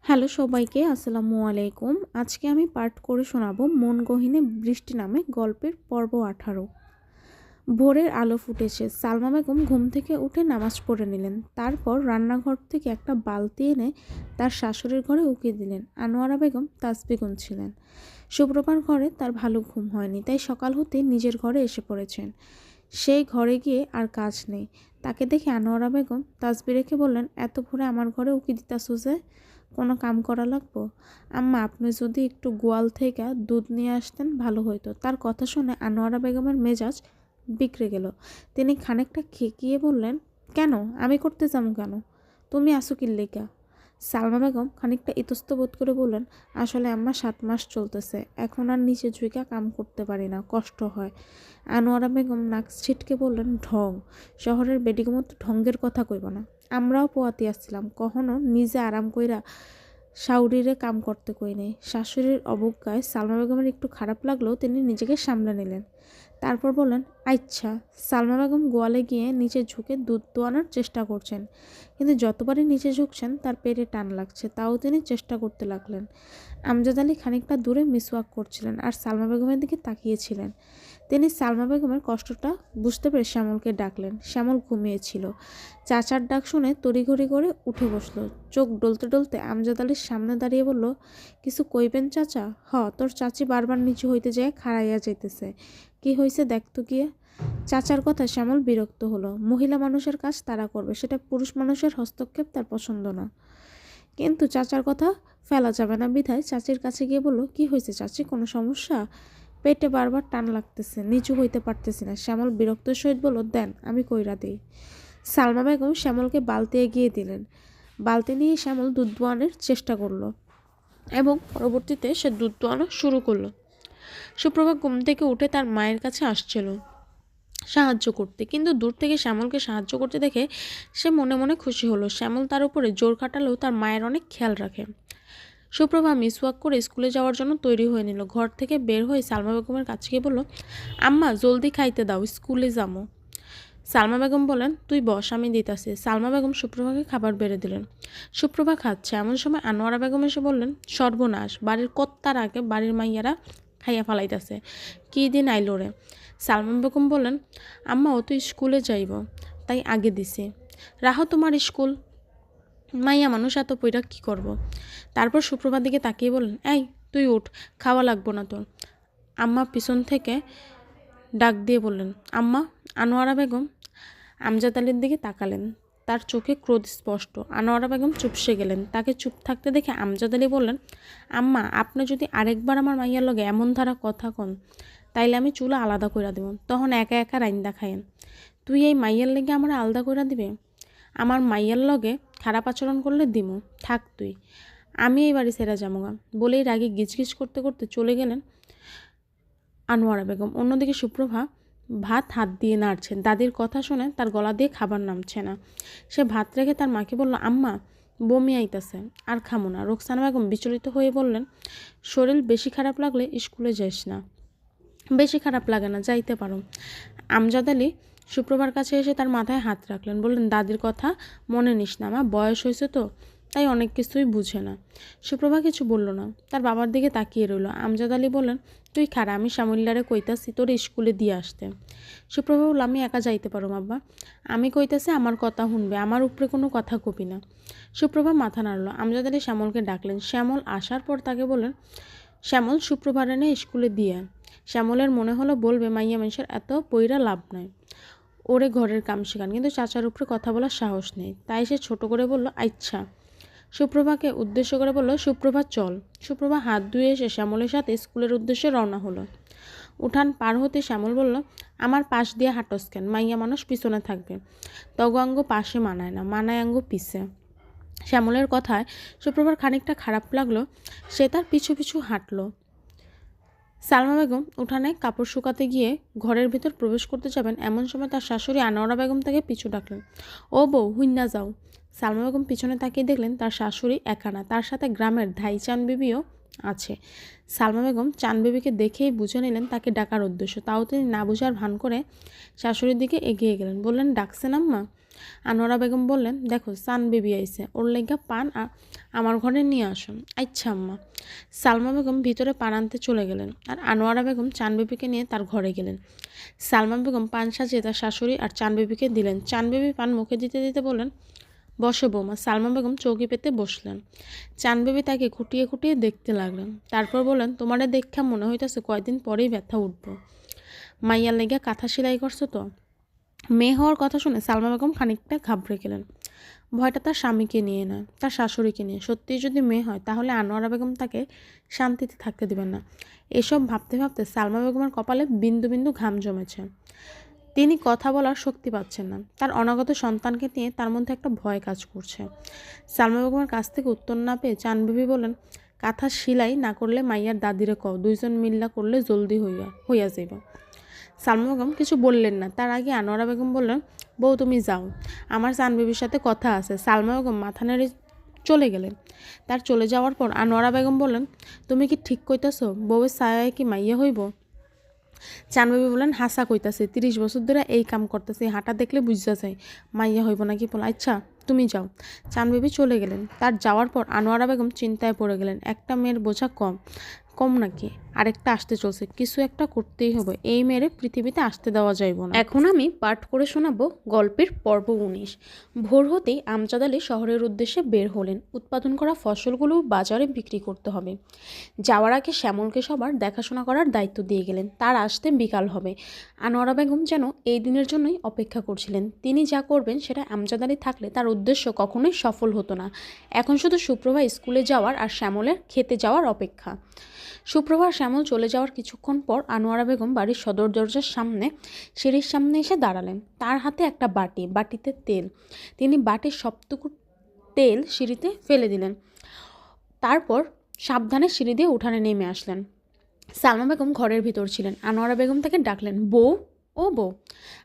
Hello সবাইকে, আসসালামু আলাইকুম। আজকে আমি পাঠ করে শোনাবো মন গহীনে বৃষ্টি নামে গল্পের পর্ব 18। ভোরের আলো ফুটেছে। সালমা বেগম ঘুম থেকে উঠে নামাজ পড়ে নিলেন। তারপর রান্নাঘর থেকে একটা বালতি এনে তার শাশুড়ির ঘরে উকিয়ে দিলেন। আনোয়ারা বেগম তাসবিহ গুনছিলেন। সুপ্রভার ঘরে তার ভালো ঘুম হয়নি, তাই সকাল হতে নিজের ঘরে এসে পড়েছেন। সেই ঘরে গিয়ে আর কাজ নেই। তাকে দেখে আনোয়ারা বেগম তাসবিহ রেখে বললেন, এত ভোরে আমার ঘরে উকি দিতাছো যে? কোনো কাম করা লাগবো? আম্মা, আপনি যদি একটু গোয়াল থেকে দুধ নিয়ে আসতেন ভালো হইতো। তার কথা শুনে আনোয়ারা বেগমের মেজাজ বিগড়ে গেল। তিনি খানিকটা খেকিয়ে বললেন, কেন? আমি করতে যাবো কেন? তুমি আসো কি লেগা? সালমা বেগম খানিকটা ইতস্ত বোধ করে বললেন, আসলে আম্মা 7 মাস চলতেছে, এখন আর নিচে ঝুঁকা কাম করতে পারি না, কষ্ট হয়। আনোয়ারা বেগম নাক ছিটকে বললেন, ঢং! শহরের বেডিগমত ঢঙ্গের কথা কইব না। আমরাও পোয়াতি আসছিলাম, কখনো নিজে আরাম কইরা শাউরিরে কাম করতে কই নেই। শাশুড়ির অবজ্ঞায় সালমা বেগমের একটু খারাপ লাগলেও তিনি নিজেকে সামলে নিলেন। তারপর বললেন, আচ্ছা। সালমা বেগম গোয়ালে গিয়ে নিচে ঝুঁকে দুধ দোয়ানোর চেষ্টা করছেন, কিন্তু যতবারই নিচে ঝুঁকছেন তার পেটে টান লাগছে। তাও তিনি চেষ্টা করতে লাগলেন। আমজাদ আলী খানিকটা দূরে মিসওয়াক করছিলেন আর সালমা বেগমের দিকে তাকিয়েছিলেন। তিনি সালমা বেগমের কষ্টটা বুঝতে পেরে শ্যামলকে ডাকলেন। শ্যামল ঘুমিয়েছিল। চাচার ডাক শুনে তড়িঘড়ি করে উঠে বসলো। চোখ ডলতে ডলতে আমজাদ আলীর সামনে দাঁড়িয়ে বলল, কিছু কইবেন চাচা? তোর চাচি বারবার নিচু হইতে যায় খাড়াইয়া যাইতেছে। কি হয়েছে দেখতো গিয়ে? চাচার কথা শ্যামল বিরক্ত হলো। মহিলা মানুষের কাজ তারা করবে, সেটা পুরুষ মানুষের হস্তক্ষেপ তার পছন্দ না। কিন্তু চাচার কথা ফেলা যাবে না বিধায় চাচির কাছে গিয়ে বলল, কি হয়েছে চাচি, কোনো সমস্যা? পেটে বারবার টান লাগতেছে, নিচু হইতে পারতেছি না। শ্যামল বিরক্তের সহিত বলল, দেন আমি কইরা দিই। সালমা বেগম শ্যামলকে বালতি এগিয়ে দিলেন। বালতি নিয়ে শ্যামল দুধ দোয়ানোর চেষ্টা করলো এবং পরবর্তীতে সে দুধ দোয়ানো শুরু করলো। সুপ্রভা ঘুম থেকে উঠে তার মায়ের কাছে আসছিল সাহায্য করতে, কিন্তু দূর থেকে শ্যামলকে সাহায্য করতে দেখে সে মনে মনে খুশি হলো। শ্যামল তার উপরে জোর খাটালেও তার মায়ের অনেক খেয়াল রাখে। সুপ্রভা মিসওয়াক করে স্কুলে যাওয়ার জন্য তৈরি হয়ে নিল। ঘর থেকে বের হয়ে সালমা বেগমের কাছে গিয়ে বলল, আম্মা জলদি খাইতে দাও, স্কুলে যাবো। সালমা বেগম বলেন, তুই বস, আমি দিতাছি। সালমা বেগম সুপ্রভাকে খাবার বেড়ে দিলেন। সুপ্রভা খাচ্ছে, এমন সময় আনোয়ারা বেগম এসে বললেন, সর্বনাশ, বাড়ির কত্তার আগে বাড়ির মাইয়ারা খাইয়া ফালাইতেছে, কী দিন আইলো রে। সালমা বেগম বললেন, আম্মা ও তো স্কুলে যাইব, তাই আগে দিছি। রাহো তোমার স্কুল, মাইয়া মানুষ এত পইরা কী করব। তারপর সুপ্রভার দিকে তাকিয়ে বললেন, এই তুই উঠ, খাওয়া লাগবো না তোর। আম্মা পিছন থেকে ডাক দিয়ে বললেন, আম্মা। আনোয়ারা বেগম আমজাদ আলীর দিকে তাকালেন। তার চোখে ক্রোধ স্পষ্ট। আনোয়ারা বেগম চুপসে গেলেন। তাকে চুপ থাকতে দেখে আমজাদ আলী বললেন, আম্মা, আপনি যদি আরেকবার আমার মাইয়ার লগে এমন ধারা কথা কন, তাইলে আমি চুলা আলাদা কইরা দেব, তখন একা একা রাইন্দা খায়েন। তুই এই মাইয়ার লেগে আমার আলাদা কইরা দিবে? আমার মাইয়ার লগে খারাপ আচরণ করলে দিমু, থাক তুই, আমি এই বাড়ি ছেড়ে যামুগা। বলেই রাগে গিজগিজ করতে করতে চলে গেলেন আনোয়ারা বেগম। অন্যদিকে সুপ্রভা ভাত হাত দিয়ে নাড়ছেন। দাদির কথা শুনে তার গলা দিয়ে খাবার নামছে না। সে ভাত রেখে তার মাকে বলল, আম্মা, বমি আইতাছে, আর খামো না। রোকসানা বেগম বিচলিত হয়ে বললেন, শরীর বেশি খারাপ লাগলে স্কুলে যাস না। বেশি খারাপ লাগে না, যাইতে পারো। আমজাদ আলী সুপ্রভার কাছে এসে তার মাথায় হাত রাখলেন। বললেন, দাদির কথা মনে নিস না মা, বয়স হয়েছে তো, তাই অনেক কিছুই বুঝে না। সুপ্রভা কিছু বলল না, তার বাবার দিকে তাকিয়ে রইল। আমজাদ আলী বললেন, তুই খারা, আমি শ্যামলিলারে কইতাছি তোর স্কুলে দিয়ে আসতে। সুপ্রভা বলল, আমি একা যাইতে পারো আব্বা, আমি কইতাছি আমার কথা শুনবে, আমার উপরে কোনো কথা কবি না। সুপ্রভা মাথা নাড়ল। আমজাদ আলী শ্যামলকে ডাকলেন। শ্যামল আসার পর তাকে বললেন, শ্যামল, সুপ্রভার এনে স্কুলে দিয়ে। শ্যামলের মনে হলো বলবে, মাইয়া মানুষের এত পইরা লাভ নাই, ওরে ঘরের কাম শেখান, কিন্তু চাচার উপরে কথা বলার সাহস নেই, তাই সে ছোট করে বলল, আচ্ছা। সুপ্রভাকে উদ্দেশ্য করে বলল, সুপ্রভা চল। সুপ্রভা হাত ধুয়ে এসে শ্যামলের সাথে স্কুলের উদ্দেশ্যে রওনা হলো। উঠান পার হতে শ্যামল বলল, আমার পাশ দিয়ে হাঁটস কেন? মাইয়া মানুষ পিছনে থাকবে, তগাঙ্গ পাশে মানায় না, মানায় আঙ্গ পিছে। শ্যামলের কথায় সুপ্রভার খানিকটা খারাপ লাগলো। সে তার পিছু পিছু হাঁটলো। সালমা বেগম উঠানে কাপড় শুকাতে গিয়ে ঘরের ভেতর প্রবেশ করতে যাবেন, এমন সময় তার শাশুড়ি আনোয়ারা বেগম তাকে পিছু ডাকলেন। ও বউ, হুইন্না যাও। সালমা বেগম পিছনে তাকিয়ে দেখলেন তার শাশুড়ি একা না, তার সাথে গ্রামের ধাই চান বিবিও আছে। সালমা বেগম চান বিবিকে দেখেই বুঝে নিলেন তাকে ডাকার উদ্দেশ্য, তাও তিনি না বুঝার ভান করে শাশুড়ির দিকে এগিয়ে গেলেন। বললেন, ডাকছেন আম্মা? আনোয়ারা বেগম বললেন, দেখো সান বেবি আইছে, ওর লেগা পান আমার ঘরে নিয়ে আসো। আচ্ছা আম্মা। সালমা বেগম ভিতরে পান আনতে চলে গেলেন আর আনোয়ারা বেগম চান বেবিকে নিয়ে তার ঘরে গেলেন। সালমা বেগম পান সাজিয়ে তার শাশুড়ি আর চান বেবিকে দিলেন। চান বেবি পান মুখে দিতে দিতে বললেন, বসো বৌমা। সালমা বেগম চৌকি পেতে বসলেন। চান বেবি তাকে খুঁটিয়ে খুঁটিয়ে দেখতে লাগলেন। তারপর বললেন, তোমারে দেখা মনে হইতেছে কয়দিন পরেই ব্যথা উঠবো। মাইয়ার লেগে কাঁথা সেলাই করছো তো? মেয়ে হওয়ার কথা শুনে সালমা বেগম খানিকটা ঘাবড়ে গেলেন। ভয়টা তার স্বামীকে নিয়ে নয়, তার শাশুড়িকে নিয়ে। সত্যিই যদি মেয়ে হয় তাহলে আনোয়ারা বেগম তাকে শান্তিতে থাকতে দিবেন না। এসব ভাবতে ভাবতে সালমা বেগমের কপালে বিন্দু বিন্দু ঘাম জমেছে। তিনি কথা বলার শক্তি পাচ্ছেন না। তার অনাগত সন্তানকে নিয়ে তার মধ্যে একটা ভয় কাজ করছে। সালমা বেগমের কাছ থেকে উত্তর না পেয়ে চান বিবি বলেন, কাঁথা সেলাই না করলে মাইয়ার দাদিরে কও, দুইজন মিল্লা করলে জলদি হইয়া যাইব। সালমা বেগম কিছু বললেন না। তার আগে আনোয়ারা বেগম বললেন, বউ তুমি যাও, আমার চান বিবির সাথে কথা আছে। সালমা বেগম মাথা নেড়ে চলে গেলেন। তার চলে যাওয়ার পর আনোয়ারা বেগম বললেন, তুমি কি ঠিক কইতাছো বউয়ের ছায়ায় কি মাইয়া হইব? চানবেবি বলেন, হাসা কইতাছে, 30 বছর ধরে এই কাম করতেছে, হাঁটা দেখলে বুঝা যায় মাইয়া হইব নাকি বলে। আচ্ছা তুমি যাও। চানবেবি চলে গেলেন। তার যাওয়ার পর আনোয়ারা বেগম চিন্তায় পড়ে গেলেন। একটা মেয়ের বোঝা কম কম নাকি? আরেকটা আসতে চলছে, কিছু একটা করতেই হবে। এই মেয়ের পৃথিবীতে আসতে দেওয়া যাইব না। এখন আমি পাঠ করে শোনাবো গল্পের পর্ব 19। ভোর হতেই আমজাদ আলী শহরের উদ্দেশ্যে বের হলেন। উৎপাদন করা ফসলগুলো বাজারে বিক্রি করতে হবে। যাওয়ার আগে শ্যামলকে সবার দেখাশোনা করার দায়িত্ব দিয়ে গেলেন। তার আসতে বিকাল হবে। আনোয়ারা বেগম যেন এই দিনের জন্যই অপেক্ষা করছিলেন। তিনি যা করবেন সেটা আমজাদ আলী থাকলে তার উদ্দেশ্য কখনোই সফল হতো না। এখন শুধু সুপ্রভা স্কুলে যাওয়ার আর শ্যামলের খেতে যাওয়ার অপেক্ষা। সুপ্রভা শ্যামল চলে যাওয়ার কিছুক্ষণ পর আনোয়ারা বেগম বাড়ির সদর দরজার সামনে সিঁড়ির সামনে এসে দাঁড়ালেন। তার হাতে একটা বাটি, বাটিতে তেল। তিনি বাটির সবটুকু তেল সিঁড়িতে ফেলে দিলেন। তারপর সাবধানে সিঁড়ি দিয়ে উঠানে নেমে আসলেন। সালমা বেগম ঘরের ভিতর ছিলেন। আনোয়ারা বেগম তাকে ডাকলেন, বউ, ও বউ,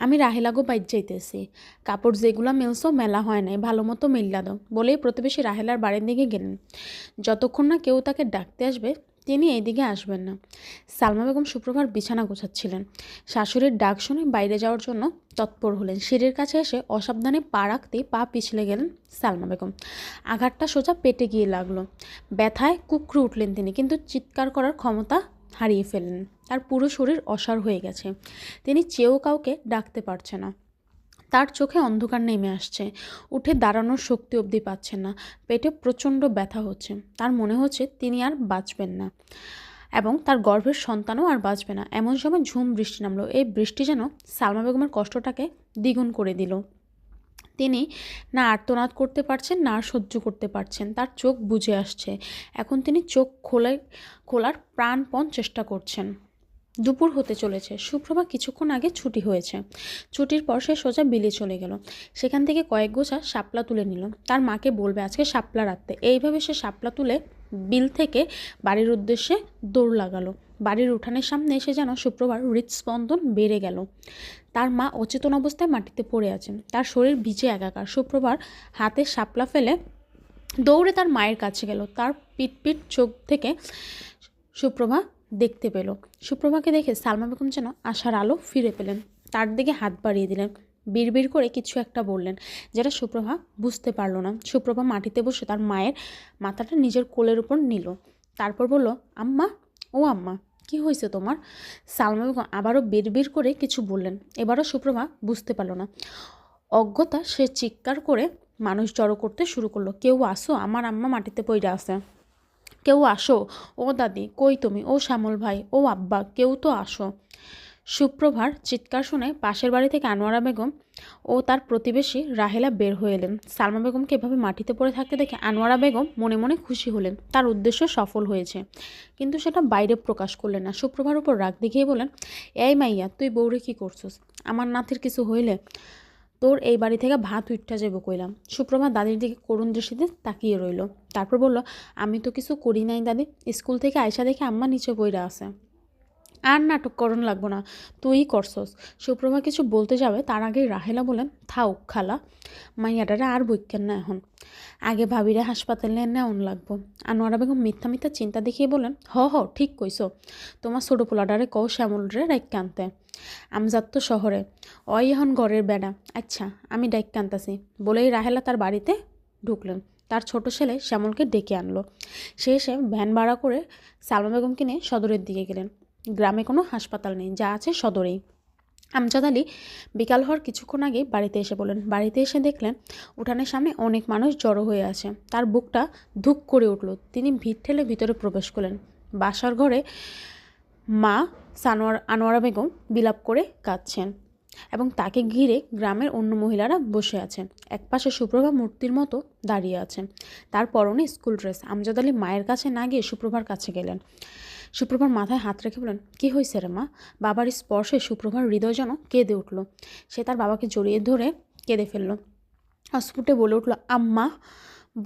আমি রাহেলাগো বাইর যাইতেছি। কাপড় যেগুলো মেলছো মেলা হয় নাই, ভালো মতো মিল্লা দাও বলেই প্রতিবেশী রাহেলার বাড়ির দিকে গেলেন। যতক্ষণ না কেউ তাকে ডাকতে আসবে তিনি এইদিকে আসবেন না। সালমা বেগম সুপ্রভার বিছানা গোছাচ্ছিলেন। শাশুড়ির ডাক শুনে বাইরে যাওয়ার জন্য তৎপর হলেন। সিঁড়ির কাছে এসে অসাবধানে পা রাখতেই পা পিছলে গেলেন সালমা বেগম। আঘাতটা সোজা পেটে গিয়ে লাগলো। ব্যথায় কুকড়ে উঠলেন তিনি, কিন্তু চিৎকার করার ক্ষমতা হারিয়ে ফেললেন। তার পুরো শরীর অসাড় হয়ে গেছে। তিনি চেয়েও কাউকে ডাকতে পারছে না। তার চোখে অন্ধকার নেমে আসছে। উঠে দাঁড়ানোর শক্তি অবধি পাচ্ছেন না। পেটে প্রচণ্ড ব্যথা হচ্ছে। তার মনে হচ্ছে তিনি আর বাঁচবেন না এবং তার গর্ভের সন্তানও আর বাঁচবে না। এমন সময় ঝুম বৃষ্টি নামলো। এই বৃষ্টি যেন সালমা বেগমের কষ্টটাকে দ্বিগুণ করে দিল। তিনি না আর্তনাদ করতে পারছেন না আর সহ্য করতে পারছেন। তার চোখ বুজে আসছে। এখন তিনি চোখ খোলার প্রাণপণ চেষ্টা করছেন। দুপুর হতে চলেছে। সুপ্রভা কিছুক্ষণ আগে ছুটি হয়েছে। ছুটির পর সে সোজা বিলে চলে গেল। সেখান থেকে কয়েক গোছা শাপলা তুলে নিল। তার মাকে বলবে আজকে শাপলা রাখতে। এইভাবে সে শাপলা তুলে বিল থেকে বাড়ির উদ্দেশ্যে দৌড় লাগালো। বাড়ির উঠানের সামনে এসে যেন সুপ্রভার হৃদস্পন্দন বেড়ে গেল। তার মা অচেতন অবস্থায় মাটিতে পড়ে আছেন। তার শরীর ভিজে একাকার। সুপ্রভার হাতে শাপলা ফেলে দৌড়ে তার মায়ের কাছে গেল। তার পিট চোখ থেকে সুপ্রভা দেখতে পেল। সুপ্রভাকে দেখে সালমা বেগম যেন আশার আলো ফিরে পেলেন। তার দিকে হাত বাড়িয়ে দিলেন। বিড়বিড় করে কিছু একটা বললেন, যেটা সুপ্রভা বুঝতে পারল না। সুপ্রভা মাটিতে বসে তার মায়ের মাথাটা নিজের কোলের উপর নিল। তারপর বলল, আম্মা, ও আম্মা, কি হয়েছে তোমার? সালমা বেগম আবারও বিড়বিড় করে কিছু বললেন। এবারও সুপ্রভা বুঝতে পারল না। অজ্ঞতা সে চিৎকার করে মানুষ জড়ো করতে শুরু করলো। কেউ আসো, আমার আম্মা মাটিতে পড়ে আছে। কেউ আসো, ও দাদি কই তুমি, ও শ্যামল ভাই, ও আব্বা, কেউ তো আসো। সুপ্রভার চিৎকার শুনে পাশের বাড়ি থেকে আনোয়ারা বেগম ও তার প্রতিবেশী রাহেলা বের হয়ে এলেন। সালমা বেগমকে এভাবে মাটিতে পড়ে থাকতে দেখে আনোয়ারা বেগম মনে মনে খুশি হলেন। তার উদ্দেশ্য সফল হয়েছে, কিন্তু সেটা বাইরে প্রকাশ করলেন না। সুপ্রভার উপর রাগ দেখিয়ে বলেন, এই মাইয়া, তুই বউরে কি করছিস? আমার নাতির কিছু হইলে তোর এই বাড়ি থেকে ভাত উঠটা যাবো কইলাম। সুপ্রভা দাদির দিকে করুণ দৃষ্টিতে তাকিয়ে রইল। তারপর বলল, আমি তো কিছু করি নাই দাদি। স্কুল থেকে আয়সা দেখে আম্মা নিচে বইরা আছে। আর নাটক করণ লাগবো না, তুই করছস। সুপ্রভা কিছু বলতে যাবে তার আগেই রাহেলা বলেন, থাউক খালা, মাইয়াটারে আর বইকেন না এখন, আগে ভাবিরে হাসপাতালে নেওয়ান লাগবো। আনোয়ারা বেগম মিথ্যা মিথ্যা চিন্তা দেখিয়ে বলেন, হ ঠিক কইছো, তোমার ছোটো পোলাডারে কও শ্যামলরে ডাইক্কা আনতে। আমজাদ তো শহরে, ওই এখন ঘরের বেড়া। আচ্ছা আমি ডাইক্কা আনতাছি বলেই রাহেলা তার বাড়িতে ঢুকলেন। তার ছোট ছেলে শ্যামলকে ডেকে আনলো। সে এসে ভ্যান ভাড়া করে সালমা বেগমকে নিয়ে সদরের দিকে গেলেন। গ্রামে কোনো হাসপাতাল নেই, যা আছে সদরেই। আমজাদ আলী বিকাল হওয়ার কিছুক্ষণ আগে বাড়িতে এসে বলেন। বাড়িতে এসে দেখলেন উঠানের সামনে অনেক মানুষ জড়ো হয়ে আছে। তার বুকটা ধুক করে উঠল। তিনি ভিড় ঠেলে ভিতরে প্রবেশ করলেন। বাসার ঘরে মা আনোয়ারা বেগম বিলাপ করে কাঁদছেন এবং তাকে ঘিরে গ্রামের অন্য মহিলারা বসে আছেন। একপাশে সুপ্রভা মূর্তির মতো দাঁড়িয়ে আছেন, তার পরনে স্কুল ড্রেস। আমজাদ আলী মায়ের কাছে না গিয়ে সুপ্রভার কাছে গেলেন। সুপ্রভার মাথায় হাত রেখে বলেন, কী হয়েছে রে মা? বাবার স্পর্শে সুপ্রভার হৃদয় যেন কেঁদে উঠল। সে তার বাবাকে জড়িয়ে ধরে কেঁদে ফেলল। অস্ফুটে বলে উঠল, আম্মা,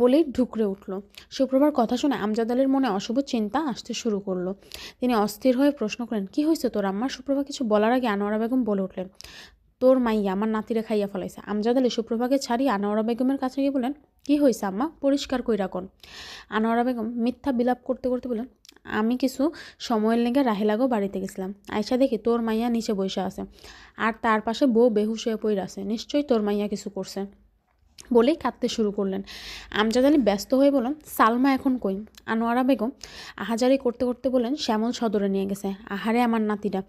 বলেই ঢুকরে উঠল। সুপ্রভার কথা শুনে আমজাদ আলীর মনে অশুভ চিন্তা আসতে শুরু করলো। তিনি অস্থির হয়ে প্রশ্ন করলেন, কী হয়েছে তোর আম্মা? সুপ্রভা কিছু বলার আগে আনোয়ারা বেগম বলে উঠলেন, তোর মাইয়া আমার নাতিরে খাইয়া ফেলাইছে। আমজাদ আলী সুপ্রভাকে ছাড়িয়ে আনোয়ারা বেগমের কাছে গিয়ে বলেন, কী হয়েছে আম্মা? পরিষ্কার কইরা কোন। আনোয়ারা বেগম মিথ্যা বিলাপ করতে করতে বলেন, আমি কিছু সময়ের লেগে রাহেলাগো বাড়িতে গেছিলাম, আয়সা দেখি তোর মাইয়া নিচে বসে আছে আর তার পাশে বউ বেহুশ হয়ে পড়ে আছে, নিশ্চয়ই তোর মাইয়া কিছু করছে। বলেই কাঁদতে শুরু করলেন। আমজাদ আলী ব্যস্ত হয়ে বললেন, সালমা এখন কই? আনোয়ারা বেগম আহাজারি করতে করতে বললেন, শ্যামল সদরে নিয়ে গেছে। আহারে আমার নাতিটা।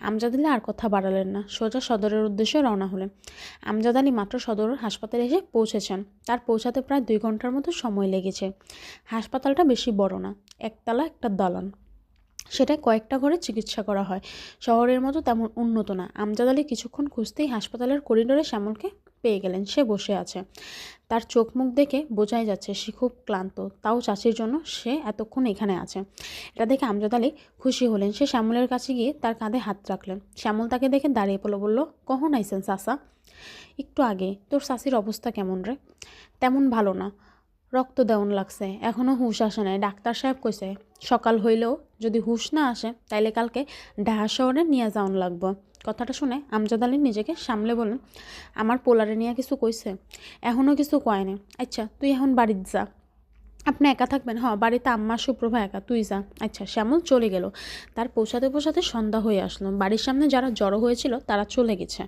আমজাদ আলী আর কথা বাড়ালেন না, সোজা সদরের উদ্দেশ্যে রওনা হলেন। আমজাদ আলী মাত্র সদর হাসপাতালে এসে পৌঁছেছেন। তার পৌঁছাতে প্রায় 2 ঘন্টার মতো সময় লেগেছে। হাসপাতালটা বেশি বড় না, একতলা একটা দালান। সেটায় কয়েকটা ঘরে চিকিৎসা করা হয়। শহরের মতো তেমন উন্নত না। আমজাদ আলী কিছুক্ষণ খুঁজতেই হাসপাতালের করিডোরে শ্যামলকে পেয়ে গেলেন। সে বসে আছে। তার চোখ মুখ দেখে বোঝাই যাচ্ছে সে খুব ক্লান্ত, তাও চাচির জন্য সে এতক্ষণ এখানে আছে। এটা দেখে আমজাদ আলী খুশি হলেন। সে শ্যামলের কাছে গিয়ে তার কাঁধে হাত রাখলেন। শ্যামল তাকে দেখে দাঁড়িয়ে পড়ল, বলল, কখন আইছেন চাচা? একটু আগে। তোর চাচির অবস্থা কেমন রে? তেমন ভালো না, রক্ত দেওয়ান লাগছে, এখনও হুঁশ আসে নাই। ডাক্তার সাহেব কইছে সকাল হইলেও যদি হুঁশ না আসে তাইলে কালকে ঢাকা শহরে নিয়ে যাওয়ান লাগবো। কথাটা শুনে আমজাদ আলী নিজেকে সামলে বলেন, আমার পোলারে নিয়ে কিছু কইছে? এখনও কিছু কয় না। আচ্ছা তুই এখন বাড়িতে যা। আপনি একা থাকবেন? বাড়িতে আম্মা সুপ্রভা একা, তুই যা। আচ্ছা। শ্যামল চলে গেল। তার পৌঁছাতে সন্ধ্যা হয়ে আসলো। বাড়ির সামনে যারা জড়ো হয়েছিল তারা চলে গেছে।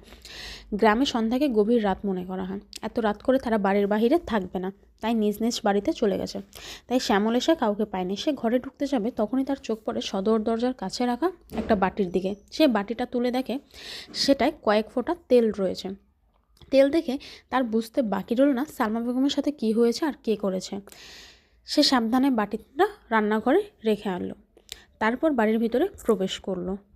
গ্রামে সন্ধ্যাকে গভীর রাত মনে করা হয়। এত রাত করে তারা বাড়ির বাহিরে থাকবে না, তাই নিজ নিজ বাড়িতে চলে গেছে। তাই শ্যামল এসে কাউকে পায়নি। সে ঘরে ঢুকতে যাবে তখনই তার চোখ পড়ে সদর দরজার কাছে রাখা একটা বাটির দিকে। সে বাটিটা তুলে দেখে সেটায় কয়েক ফোঁটা তেল রয়েছে। তেল দেখে তার বুঝতে বাকি রইল না সালমা বেগমের সাথে কী হয়েছে আর কে করেছে। সে সাবধানে বাটিটা রান্নাঘরে রেখে আনলো, তারপর বাড়ির ভিতরে প্রবেশ করলো।